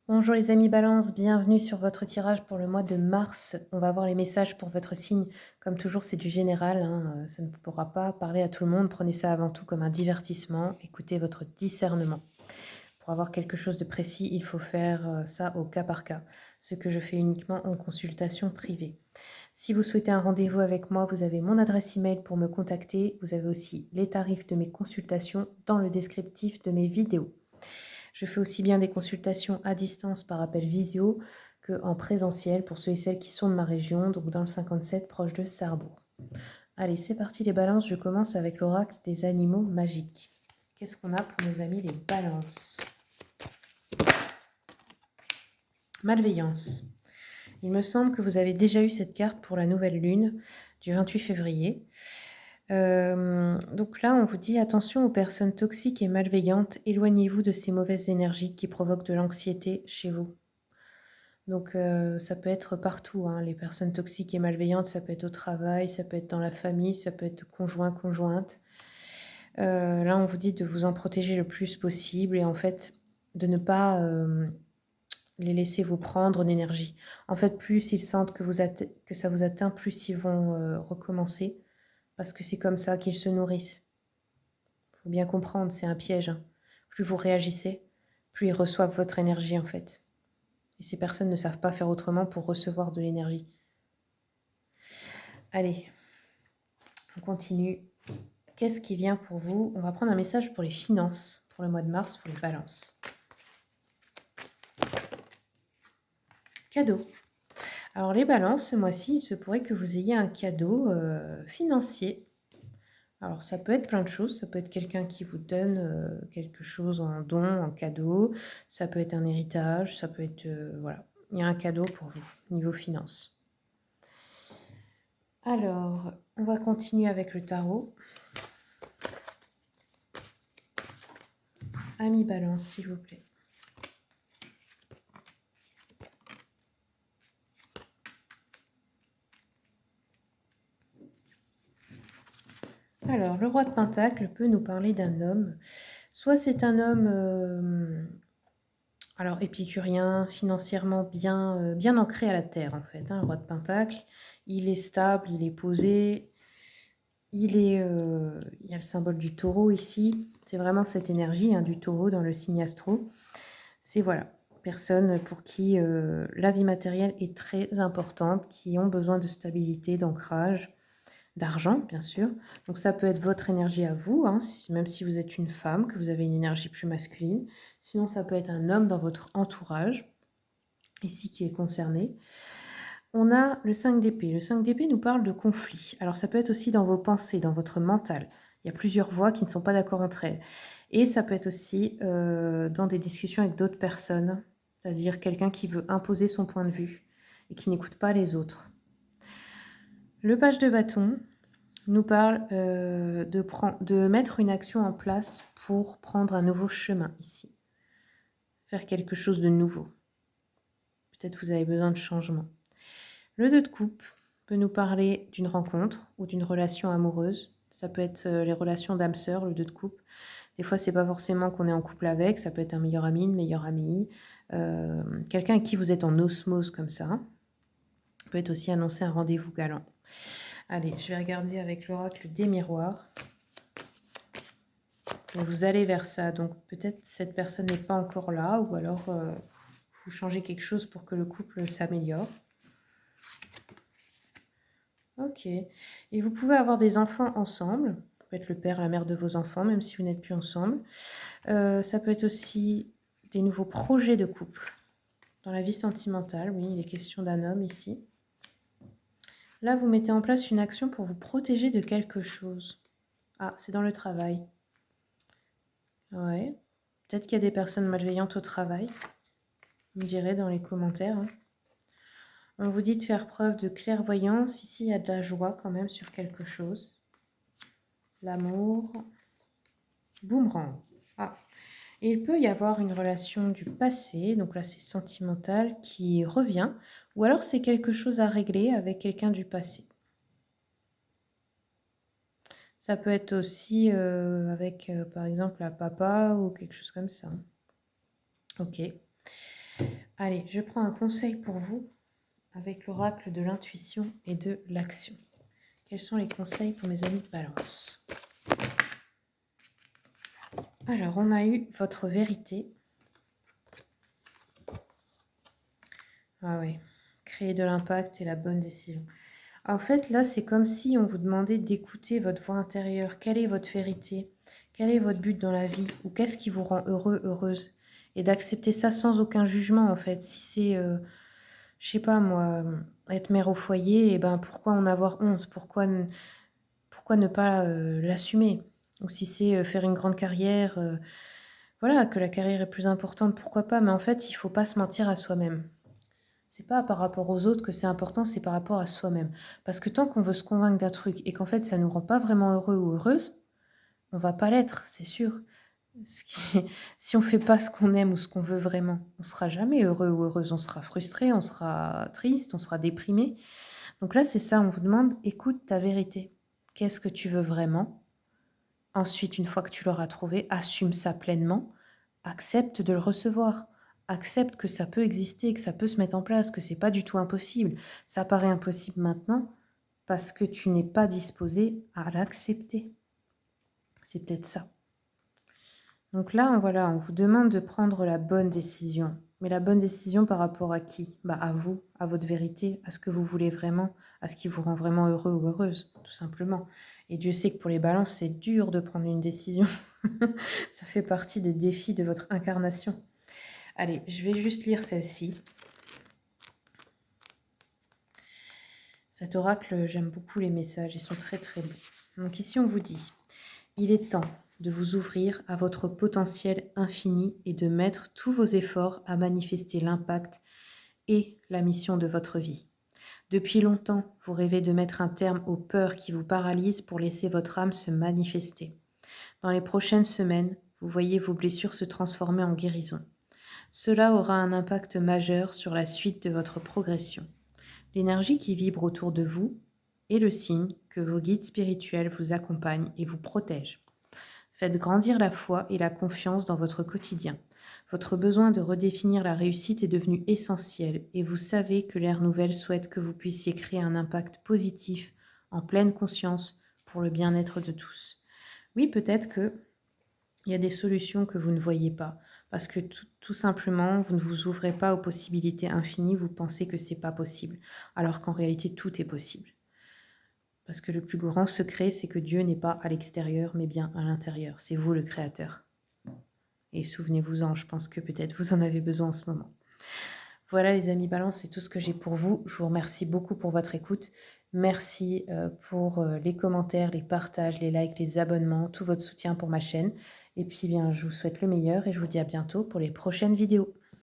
Bonjour les amis Balance, bienvenue sur votre tirage pour le mois de mars. On va voir les messages pour votre signe. Comme toujours, c'est du général, hein, ça ne pourra pas parler à tout le monde. Prenez ça avant tout comme un divertissement. Écoutez votre discernement. Pour avoir quelque chose de précis, il faut faire ça au cas par cas, ce que je fais uniquement en consultation privée. Si vous souhaitez un rendez-vous avec moi, vous avez mon adresse email pour me contacter. Vous avez aussi les tarifs de mes consultations dans le descriptif de mes vidéos. Je fais aussi bien des consultations à distance par appel visio qu'en présentiel pour ceux et celles qui sont de ma région, donc dans le 57 proche de Sarrebourg. Allez, c'est parti les balances, je commence avec l'oracle des animaux magiques. Qu'est-ce qu'on a pour nos amis les balances? Malveillance. Il me semble que vous avez déjà eu cette carte pour la nouvelle lune du 28 février. Donc là, on vous dit attention aux personnes toxiques et malveillantes, éloignez-vous de ces mauvaises énergies qui provoquent de l'anxiété chez vous. Donc ça peut être partout, hein, les personnes toxiques et malveillantes, ça peut être au travail, ça peut être dans la famille, ça peut être conjoint, conjointe. Là, on vous dit de vous en protéger le plus possible et en fait, de ne pas les laisser vous prendre d'énergie. En fait, plus ils sentent que ça vous atteint, plus ils vont recommencer parce que c'est comme ça qu'ils se nourrissent. Il faut bien comprendre, c'est un piège, hein. Plus vous réagissez, plus ils reçoivent votre énergie en fait. Et ces personnes ne savent pas faire autrement pour recevoir de l'énergie. Allez, on continue. Qu'est-ce qui vient pour vous? On va prendre un message pour les finances, pour le mois de mars, pour les balances. Cadeau. Alors les balances, ce mois-ci, il se pourrait que vous ayez un cadeau financier. Alors ça peut être plein de choses, ça peut être quelqu'un qui vous donne quelque chose en don, en cadeau, ça peut être un héritage, ça peut être... voilà, il y a un cadeau pour vous, niveau finance. Alors, on va continuer avec le tarot. Ami Balance, s'il vous plaît. Alors, le roi de Pentacle peut nous parler d'un homme. Soit c'est un homme, alors épicurien, financièrement bien ancré à la terre, en fait, hein, le roi de Pentacle. Il est stable, il est posé. Il y a le symbole du taureau ici. C'est vraiment cette énergie, hein, du taureau dans le signe astro. C'est voilà, personne pour qui la vie matérielle est très importante, qui ont besoin de stabilité, d'ancrage, d'argent, bien sûr. Donc ça peut être votre énergie à vous, hein, même si vous êtes une femme, que vous avez une énergie plus masculine. Sinon, ça peut être un homme dans votre entourage, ici qui est concerné. On a le 5 d'épée. Le 5 d'épée nous parle de conflit. Alors ça peut être aussi dans vos pensées, dans votre mental. Il y a plusieurs voix qui ne sont pas d'accord entre elles. Et ça peut être aussi dans des discussions avec d'autres personnes, c'est-à-dire quelqu'un qui veut imposer son point de vue et qui n'écoute pas les autres. Le page de bâton nous parle de mettre une action en place pour prendre un nouveau chemin ici. Faire quelque chose de nouveau. Peut-être vous avez besoin de changement. Le 2 de coupe peut nous parler d'une rencontre ou d'une relation amoureuse. Ça peut être les relations d'âme-sœur, le 2 de coupe. Des fois, c'est pas forcément qu'on est en couple avec, ça peut être un meilleur ami, une meilleure amie, quelqu'un avec qui vous êtes en osmose comme ça. Ça peut être aussi annoncer un rendez-vous galant. Allez, je vais regarder avec l'oracle des miroirs. Et vous allez vers ça, donc peut-être cette personne n'est pas encore là, ou alors vous changez quelque chose pour que le couple s'améliore. Ok. Et vous pouvez avoir des enfants ensemble. Ça peut être le père, la mère de vos enfants, même si vous n'êtes plus ensemble. Ça peut être aussi des nouveaux projets de couple. Dans la vie sentimentale, oui, il est question d'un homme ici. Là, vous mettez en place une action pour vous protéger de quelque chose. Ah, c'est dans le travail. Ouais. Peut-être qu'il y a des personnes malveillantes au travail. Vous me direz dans les commentaires, hein. On vous dit de faire preuve de clairvoyance. Ici, il y a de la joie quand même sur quelque chose. L'amour. Boomerang. Ah. Et il peut y avoir une relation du passé, donc là c'est sentimental, qui revient. Ou alors c'est quelque chose à régler avec quelqu'un du passé. Ça peut être aussi avec, par exemple, un papa ou quelque chose comme ça. Ok. Allez, je prends un conseil pour vous avec l'oracle de l'intuition et de l'action. Quels sont les conseils pour mes amis de Balance? Alors, on a eu votre vérité. Ah oui, créer de l'impact et la bonne décision. En fait, là, c'est comme si on vous demandait d'écouter votre voix intérieure. Quelle est votre vérité? Quel est votre but dans la vie? Ou qu'est-ce qui vous rend heureux, heureuse? Et d'accepter ça sans aucun jugement, en fait. Si c'est, je sais pas moi, être mère au foyer, et ben pourquoi en avoir honte? Pourquoi ne pas l'assumer? Ou si c'est faire une grande carrière, voilà, que la carrière est plus importante, pourquoi pas? Mais en fait, il faut pas se mentir à soi-même. C'est pas par rapport aux autres que c'est important, c'est par rapport à soi-même. Parce que tant qu'on veut se convaincre d'un truc et qu'en fait ça nous rend pas vraiment heureux ou heureuse, on va pas l'être, c'est sûr. Ce qui si on fait pas ce qu'on aime ou ce qu'on veut vraiment, on sera jamais heureux ou heureuse, on sera frustré, on sera triste, on sera déprimé. Donc là, c'est ça, on vous demande: «Écoute ta vérité. Qu'est-ce que tu veux vraiment?» Ensuite, une fois que tu l'auras trouvé, assume ça pleinement, accepte de le recevoir, accepte que ça peut exister, que ça peut se mettre en place, que c'est pas du tout impossible. Ça paraît impossible maintenant parce que tu n'es pas disposé à l'accepter. C'est peut-être ça. Donc là, voilà, on vous demande de prendre la bonne décision. Mais la bonne décision par rapport à qui? Bah à vous, à votre vérité, à ce que vous voulez vraiment, à ce qui vous rend vraiment heureux ou heureuse, tout simplement. Et Dieu sait que pour les balances, c'est dur de prendre une décision. Ça fait partie des défis de votre incarnation. Allez, je vais juste lire celle-ci. Cet oracle, j'aime beaucoup les messages, ils sont très très beaux. Donc ici, on vous dit: il est temps de vous ouvrir à votre potentiel infini et de mettre tous vos efforts à manifester l'impact et la mission de votre vie. Depuis longtemps, vous rêvez de mettre un terme aux peurs qui vous paralysent pour laisser votre âme se manifester. Dans les prochaines semaines, vous voyez vos blessures se transformer en guérison. Cela aura un impact majeur sur la suite de votre progression. L'énergie qui vibre autour de vous est le signe que vos guides spirituels vous accompagnent et vous protègent. Faites grandir la foi et la confiance dans votre quotidien. Votre besoin de redéfinir la réussite est devenu essentiel et vous savez que l'ère nouvelle souhaite que vous puissiez créer un impact positif en pleine conscience pour le bien-être de tous. Oui, peut-être que il y a des solutions que vous ne voyez pas parce que tout simplement, vous ne vous ouvrez pas aux possibilités infinies, vous pensez que c'est pas possible, alors qu'en réalité, tout est possible. Parce que le plus grand secret, c'est que Dieu n'est pas à l'extérieur, mais bien à l'intérieur. C'est vous le créateur. Et souvenez-vous-en, je pense que peut-être vous en avez besoin en ce moment. Voilà les amis Balance, c'est tout ce que j'ai pour vous. Je vous remercie beaucoup pour votre écoute. Merci pour les commentaires, les partages, les likes, les abonnements, tout votre soutien pour ma chaîne. Et puis bien, je vous souhaite le meilleur et je vous dis à bientôt pour les prochaines vidéos.